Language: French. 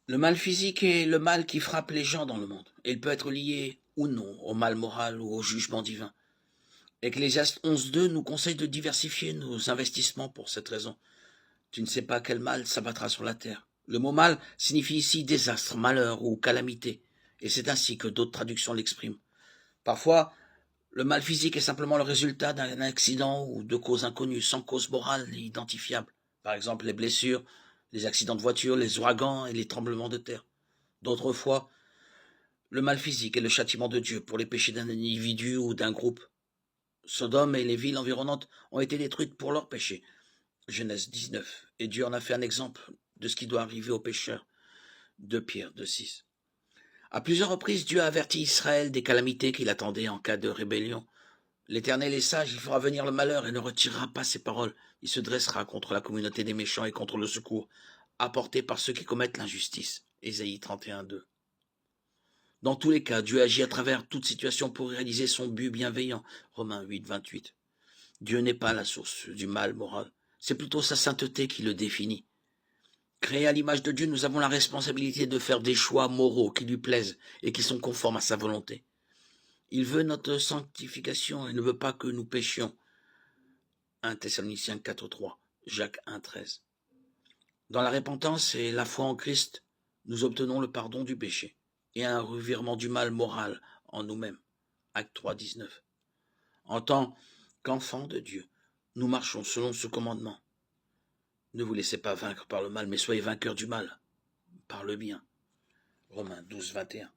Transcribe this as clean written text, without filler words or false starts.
Le mal physique est le mal qui frappe les gens dans le monde. Et il peut être lié ou non au mal moral ou au jugement divin. Ecclésiaste 11.2 nous conseille de diversifier nos investissements pour cette raison. Tu ne sais pas quel mal s'abattra sur la terre. Le mot mal signifie ici désastre, malheur ou calamité. Et c'est ainsi que d'autres traductions l'expriment. Parfois, le mal physique est simplement le résultat d'un accident ou de causes inconnues, sans cause morale et identifiable. Par exemple, les blessures, les accidents de voiture, les ouragans et les tremblements de terre. D'autres fois, le mal physique est le châtiment de Dieu pour les péchés d'un individu ou d'un groupe. Sodome et les villes environnantes ont été détruites pour leurs péchés. Genèse 19. Et Dieu en a fait un exemple de ce qui doit arriver aux pécheurs. 2 Pierre 2.6. À plusieurs reprises, Dieu a averti Israël des calamités qui l'attendaient en cas de rébellion. L'Éternel est sage, il fera venir le malheur et ne retirera pas ses paroles. Il se dressera contre la communauté des méchants et contre le secours apporté par ceux qui commettent l'injustice. Ésaïe 31.2. Dans tous les cas, Dieu agit à travers toute situation pour réaliser son but bienveillant. Romains 8.28. Dieu n'est pas la source du mal moral. C'est plutôt sa sainteté qui le définit. Créés à l'image de Dieu, nous avons la responsabilité de faire des choix moraux qui lui plaisent et qui sont conformes à sa volonté. Il veut notre sanctification et ne veut pas que nous péchions. 1 Thessaloniciens 4.3, Jacques 1.13. Dans la repentance et la foi en Christ, nous obtenons le pardon du péché et un revirement du mal moral en nous-mêmes. Acte 3.19. En tant qu'enfants de Dieu, nous marchons selon ce commandement. Ne vous laissez pas vaincre par le mal, mais soyez vainqueurs du mal par le bien. Romains 12.21.